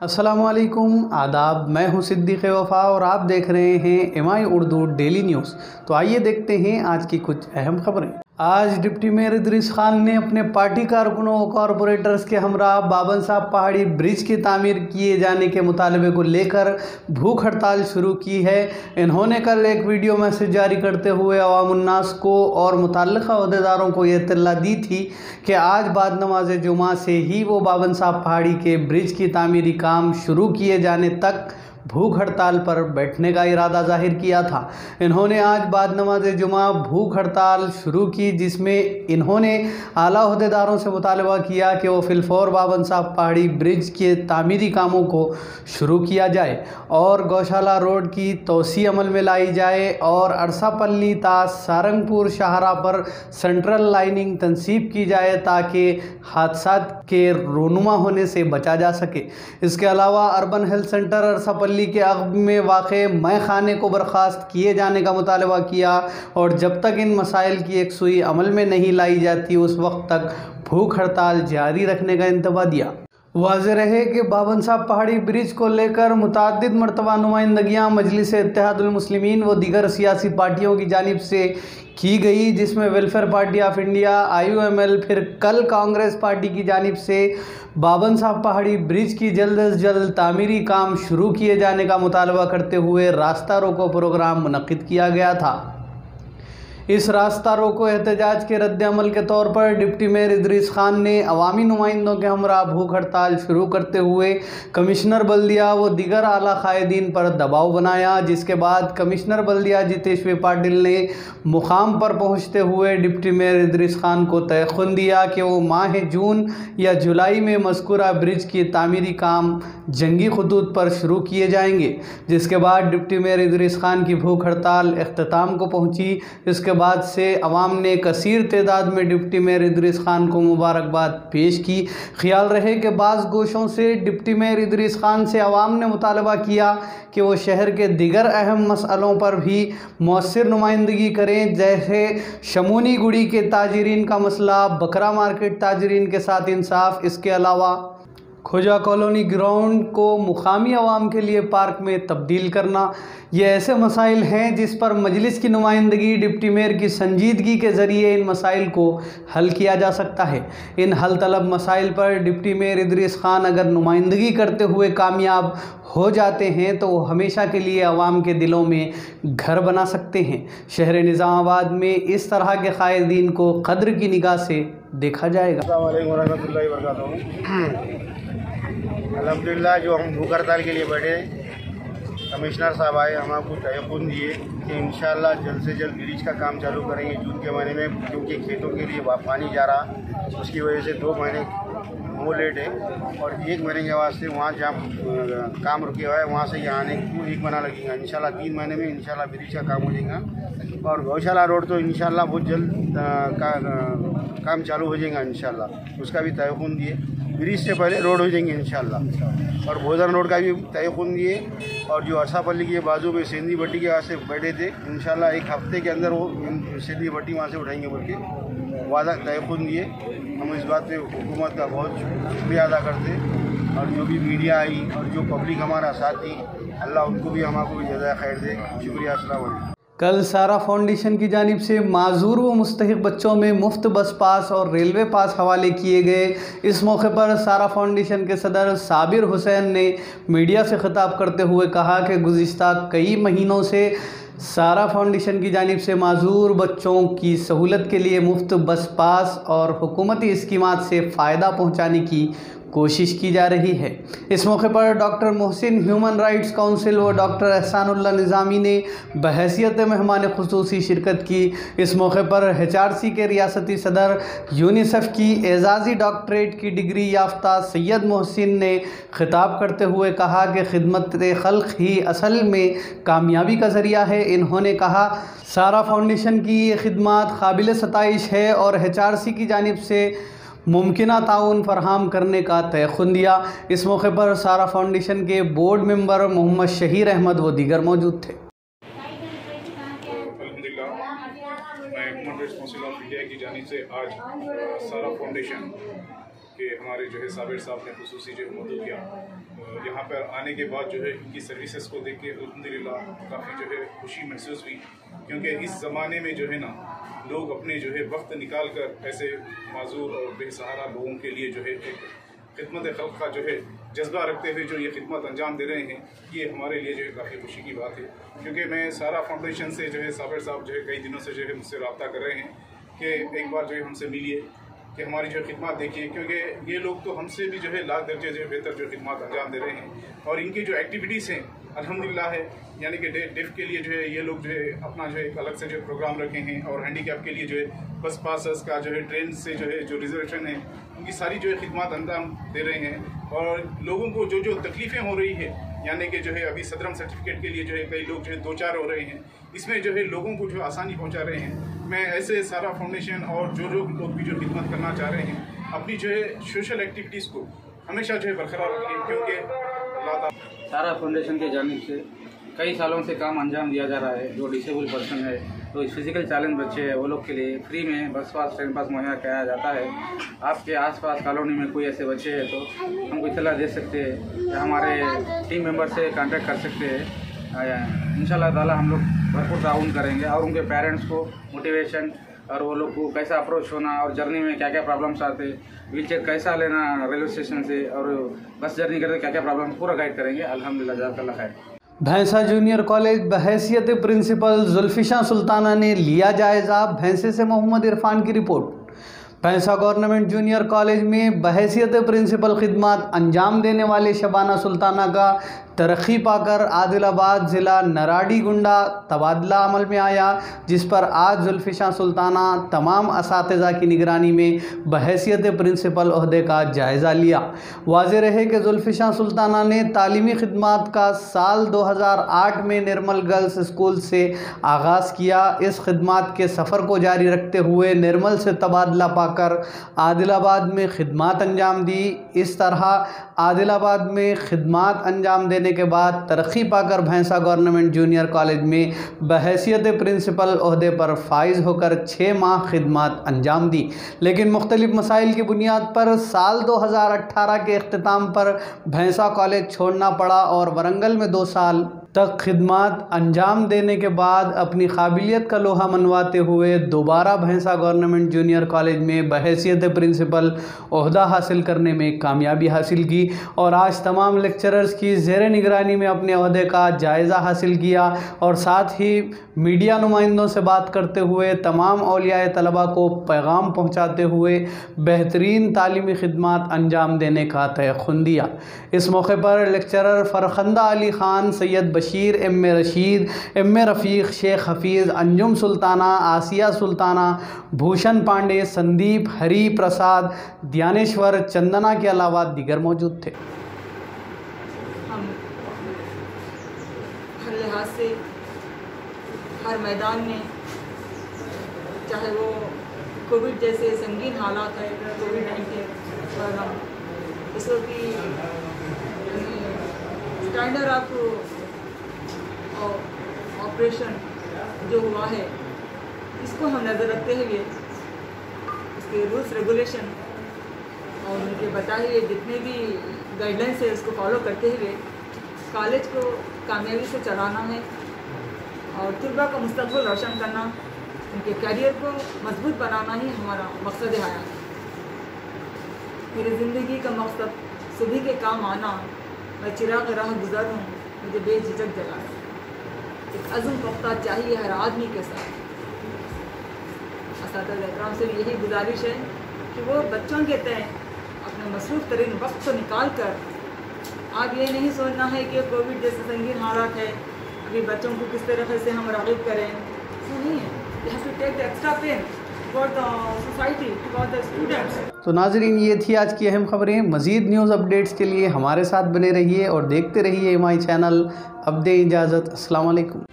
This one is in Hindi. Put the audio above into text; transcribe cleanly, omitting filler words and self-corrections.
अस्सलामुअलैकुम आदाब। मैं हूं सिद्दीक़ वफ़ा और आप देख रहे हैं एमआई उर्दू डेली न्यूज़। तो आइए देखते हैं आज की कुछ अहम खबरें। आज डिप्टी मेयर इदरीस खान ने अपने पार्टी कारकुनों और कॉरपोरेटर्स के हमरा बाबन साहब पहाड़ी ब्रिज की तामीर किए जाने के मुतालबे को लेकर भूख हड़ताल शुरू की है। इन्होंने कल एक वीडियो मैसेज जारी करते हुए अवामुन्नास को और मुतल्लिक़ा अहदेदारों को ये इत्तला दी थी कि आज बाद नमाज जुमा से ही वो बाबन साहब पहाड़ी के ब्रिज की तामीरी काम शुरू किए जाने तक भूख हड़ताल पर बैठने का इरादा जाहिर किया था। इन्होंने आज बाद नमाज जुमा भूख हड़ताल शुरू की, जिसमें इन्होंने आला अहदेदारों से मुतालबा किया कि वो फिलफौर बाबन साहब पहाड़ी ब्रिज के तामीरी कामों को शुरू किया जाए और गौशाला रोड की तोसी अमल में लाई जाए और अरसापल्ली ता सारंगपुर शाहरा पर सेंट्रल लाइनिंग तनसीब की जाए ताकि हादसात के रोनुमा होने से बचा जा सके। इसके अलावा अर्बन हेल्थ सेंटर अरसापल्ली के अगब में वाक़े मै खाने को बर्खास्त किए जाने का मुतालबा किया और जब तक इन मसाइल की एक सुई अमल में नहीं लाई जाती उस वक्त तक भूख हड़ताल जारी रखने का इंतबा दिया। वाज़ेह रहे कि बाबन साहब पहाड़ी ब्रिज को लेकर मुतअद्दिद मरतबा नुमाइंदगियाँ मजलिस इत्तेहादुल मुस्लिमीन व दीगर सियासी पार्टियों की जानिब से की गई, जिसमें welfare party of India IUML, फिर कल कांग्रेस पार्टी की जानिब से बाबन साहब पहाड़ी ब्रिज की जल्द अज जल्द तामीरी काम शुरू किए जाने का मुतालबा करते हुए रास्ता रोको प्रोग्राम मुनक्किद किया गया था। इस रास्ता रोको एहतजाज के रद्द-ए-अमल के तौर पर डिप्टी मेयर इदरीस खान ने अवामी नुमाइंदों के हमरा भूख हड़ताल शुरू करते हुए कमिश्नर बल्दिया व दीगर आला कायदीन पर दबाव बनाया, जिसके बाद कमिश्नर बल्दिया जितेश पाटिल ने मुकाम पर पहुंचते हुए डिप्टी मेयर इदरीस खान को तयक़ुन दिया कि वो माह जून या जुलाई में मज़कूरा ब्रिज की तामीरी काम जंगी खतूत पर शुरू किए जाएंगे। जिसके बाद डिप्टी मेयर इदरीस खान की भूख हड़ताल इख्तिताम को पहुँची। इसके बाद से अवाम ने कसीर तादाद में डिप्टी मेयर इदरीस खान को मुबारकबाद पेश की। ख्याल रहे कि बाज़ गोशों से डिप्टी मेयर इदरीस खान से अवाम ने मुतालबा किया कि वो शहर के दीगर अहम मसलों पर भी मौसर नुमाइंदगी करें, जैसे शमूनी गुड़ी के ताजरीन का मसला, बकरा मार्केट ताजरीन के साथ इंसाफ। इसके अलावा खोजा कॉलोनी ग्राउंड को मुकामी अवाम के लिए पार्क में तब्दील करना। ये ऐसे मसाइल हैं जिस पर मजलिस की नुमाइंदगी डिप्टी मेयर की संजीदगी के ज़रिए इन मसाइल को हल किया जा सकता है। इन हल तलब मसाइल पर डिप्टी मेयर इदरीस खान अगर नुमाइंदगी करते हुए कामयाब हो जाते हैं तो वो हमेशा के लिए अवाम के दिलों में घर बना सकते हैं। शहर निज़ामाबाद में इस तरह के कायदीन को कद्र की निगाह से देखा जाएगा। अल्हम्दुलिल्लाह, जो हम भूख हड़ताल के लिए बैठे, कमिश्नर साहब आए, हम आपको तयक़ुन दिए कि इंशाअल्लाह जल्द से जल्द ब्रिज का काम चालू करेंगे जून के महीने में, क्योंकि खेतों के लिए पानी जा रहा, उसकी वजह से 2 महीने वो लेट है और 1 महीने के वास्ते वहाँ जहाँ काम रुके हुआ है वहाँ से यहाँ आने को 1 महीना लगेगा। इंशाल्लाह 3 महीने में इंशाल्लाह ब्रिज का काम हो जाएगा और गौशाला रोड तो इंशाल्लाह बहुत जल्द काम चालू हो जाएगा इंशाल्लाह। उसका भी तयक़ुन दिए, ब्रिज से पहले रोड हो जाएंगे इंशाल्लाह। और भोजन रोड का भी तयक़ुन दिए और जो अरसापल्ली के बाजू में सेंधी भट्टी के वास्ते बैठे थे, इंशाल्लाह 1 हफ्ते के अंदर वो सेंधी भट्टी वहाँ से उठाएंगे बोल के वादा तयक़ुन दिए। हम इस बात पे हुकूमत का बहुत शुक्रिया अदा करते और जो भी मीडिया आई और जो पब्लिक हमारा साथ दी, अल्लाह उनको भी हमको भी जज़ाए खैर दे। शुक्रिया। अस्सलाम वालेकुम। कल सारा फाउंडेशन की जानिब से माजूर व मुस्तहिक बच्चों में मुफ्त बस पास और रेलवे पास हवाले किए गए। इस मौके पर सारा फाउंडेशन के सदर साबिर हुसैन ने मीडिया से खिताब करते हुए कहा कि गुज़िश्ता कई महीनों से सारा फाउंडेशन की जानिब से माजूर बच्चों की सहूलत के लिए मुफ्त बस पास और हुकूमती स्कीमात से फ़ायदा पहुँचाने की कोशिश की जा रही है। इस मौके पर doctor Mohsin human rights council व डॉक्टर एहसानुल्लाह निज़ामी ने बहैसियत मेहमान खुसूसी शिरकत की। इस मौके पर HRC के रियासती सदर, यूनिसेफ की एजाज़ी डॉक्टरेट की डिग्री याफ्ता सैयद मोहसिन ने खिताब करते हुए कहा कि खिदमत खल्क़ ही असल में कामयाबी का ज़रिया है। इन्होंने कहा सारा फाउंडेशन की ये खिदमत काबिल सताइश है और HRC की जानिब से मुमकिना ताउन फरहम करने का तयक़ुन दिया। इस मौके पर सारा फाउंडेशन के बोर्ड मेंबर मोहम्मद शहीर अहमद व दीगर मौजूद थे। मैं human rights council of India की जानिब से आज सारा फाउंडेशन कि हमारे जो है साबिर साहब ने खुसूसी जो है मदद किया। यहाँ पर आने के बाद जो है इनकी सर्विसेज को देख के अल्हम्दुलिल्लाह काफ़ी जो है खुशी महसूस हुई, क्योंकि इस ज़माने में जो है ना लोग अपने जो है वक्त निकाल कर ऐसे माजूर और बेसहारा लोगों के लिए जो है एक खिदमत खल्क़ का जो है जज्बा रखते हुए जो ये खिदमत अंजाम दे रहे हैं, ये हमारे लिए जो है काफ़ी खुशी की बात है। क्योंकि मैं सारा फाउंडेशन से जो है साबिर साहब जो है कई दिनों से जो है मुझसे रब्ता कर रहे हैं कि एक बार जो है हमसे मिलिए कि हमारी जो खिदमत देखिए, क्योंकि ये लोग तो हमसे भी जो है लाख दर्जे जो है बेहतर जो खिदमत अंजाम दे रहे हैं। और इनकी जो एक्टिविटीज़ हैं अल्हम्दुलिल्लाह है, यानी कि डेफ के लिए जो है ये लोग जो है अपना जो है एक अलग से जो प्रोग्राम रखे हैं, और हैंडीकैप के लिए जो है बस पासर्स का जो है ट्रेन से जो है जो रिजर्वेशन है उनकी सारी जो है खिदमत अंजाम दे रहे हैं। और लोगों को जो जो तकलीफ़ें हो रही है, यानी कि जो है अभी सदरम सर्टिफिकेट के लिए जो है कई लोग जो है दो चार हो रहे हैं, इसमें जो है लोगों को जो आसानी पहुंचा रहे हैं। मैं ऐसे सारा फाउंडेशन और जो लोग भी जो खिदमत करना चाह रहे हैं अपनी जो है सोशल एक्टिविटीज़ को हमेशा जो है बरकरार रखें, क्योंकि अल्लाह सारा फाउंडेशन के जानिब से कई सालों से काम अंजाम दिया जा रहा है। जो डिसेबल पर्सन है, तो फिजिकल चैलेंज बच्चे हैं, वो लोग के लिए फ्री में बस पास ट्रेन पास मुहैया कराया जाता है। आपके आसपास कॉलोनी में कोई ऐसे बच्चे हैं तो हमको इत्तला दे सकते हैं या हमारे टीम मेंबर से कांटेक्ट कर सकते हैं। इंशाल्लाह ताला हम लोग भरपूर ताउन करेंगे और उनके पेरेंट्स को मोटिवेशन और वो लोग को कैसा अप्रोच होना और जर्नी में क्या क्या प्रॉब्लम्स आते, व्हीलचेयर कैसा लेना रेलवे स्टेशन से, और बस जर्नी करते क्या क्या प्रॉब्लम पूरा गाइड करेंगे। अल्हम्दुलिल्लाह जज़ाकल्लाह खैर। भैंसा जूनियर कॉलेज बहैसियत प्रिंसिपल जुल्फिशा सुल्ताना ने लिया जायज़ा। भैंसे से मोहम्मद इरफान की रिपोर्ट। भैंसा गवर्नमेंट जूनियर कॉलेज में बहैसियत प्रिंसिपल खिदमत अंजाम देने वाले शबाना सुल्ताना का तरक्की पाकर आदिलाबाद ज़िला नराडी गुंडा तबादला अमल में आया, जिस पर आज जुल्फिशा सुल्ताना तमाम असातिज़ा की निगरानी में बहैसियत प्रिंसिपल ओहदे का जायज़ा लिया। वाज़ेह रहे कि जुल्फिशा सुल्ताना ने तालीमी खिदमत का साल 2008 में निर्मल गर्ल्स स्कूल से आगाज़ किया। इस खिदमत के सफ़र को जारी रखते हुए निर्मल से तबादला पाकर आदिलाबाद में खिदमत अंजाम दी। इस तरह आदिलाबाद में खिदमत अंजाम देने के बाद तरक्की पाकर भैंसा गवर्नमेंट जूनियर कॉलेज में बहैसियत प्रिंसिपल ओहदे पर फाइज होकर 6 माह खिदमत अंजाम दी। लेकिन मुख्तलिफ मसाइल की बुनियाद पर साल 2018 के अख्तिताम पर भैंसा कॉलेज छोड़ना पड़ा और वरंगल में 2 साल तक खिदमत अंजाम देने के बाद अपनी काबिलियत का लोहा मनवाते हुए दोबारा भैंसा गवर्नमेंट जूनियर कॉलेज में बहैसियत प्रिंसिपल ओहदा हासिल करने में कामयाबी हासिल की और आज तमाम लेक्चरर्स की ज़ेर निगरानी में अपने ओहदे का जायज़ा हासिल किया और साथ ही मीडिया नुमाइंदों से बात करते हुए तमाम औलियाए तलबा को पैगाम पहुँचाते हुए बेहतरीन तालीमी खिदमत अंजाम देने का तयख्खुन दिया। इस मौके पर lecturer Farkhanda Ali Khan, Syed Bashir, M Rashid, M Rafiq, Sheikh Hafeez, Anjum Sultana, Asiya Sultana, Bhushan Pandey, Sandeep, Hari Prasad, Gyaneshwar, Chandana के अलावा दीगर मौजूद थे। हम हर लिहाज से हर मैदान में, चाहे वो कोविड जैसे संगीन हालात है, कोविड-19 पर हम इस वक्त की स्टैंडर्ड ऑफ ऑपरेशन जो हुआ है इसको हम नज़र रखते हुए इसके रूल्स रेगुलेशन और उनके बताए हुए जितने भी गाइडलाइंस है उसको फॉलो करते हुए कॉलेज को कामयाबी से चलाना है और तलबा का मुस्तकबिल रोशन करना, उनके कैरियर को मजबूत बनाना ही हमारा मकसद है हयात। मेरी ज़िंदगी का मकसद सुबह के काम आना, मैं चिराग राह गुजर हूँ, मुझे बेझिझक जलाना। एक अज़्म पुख्ता चाहिए हर आदमी के साथ। असातिज़ा इकराम से यही गुजारिश है कि वो बच्चों के तय अपने मसरूफ़ तरीन वक्त को निकाल कर, आप ये नहीं सोचना है कि कोविड जैसे संगीन हालात है, अभी बच्चों को किस तरह से हम राग़िब करें, ऐसा नहीं है। You have to take the extra pain for the society, for the students. तो नाज़रीन, ये थी आज की अहम खबरें। मज़ीद न्यूज़ अपडेट्स के लिए हमारे साथ बने रहिए और देखते रहिए MI चैनल। अब दें इजाज़त। अस्सलाम वालेकुम।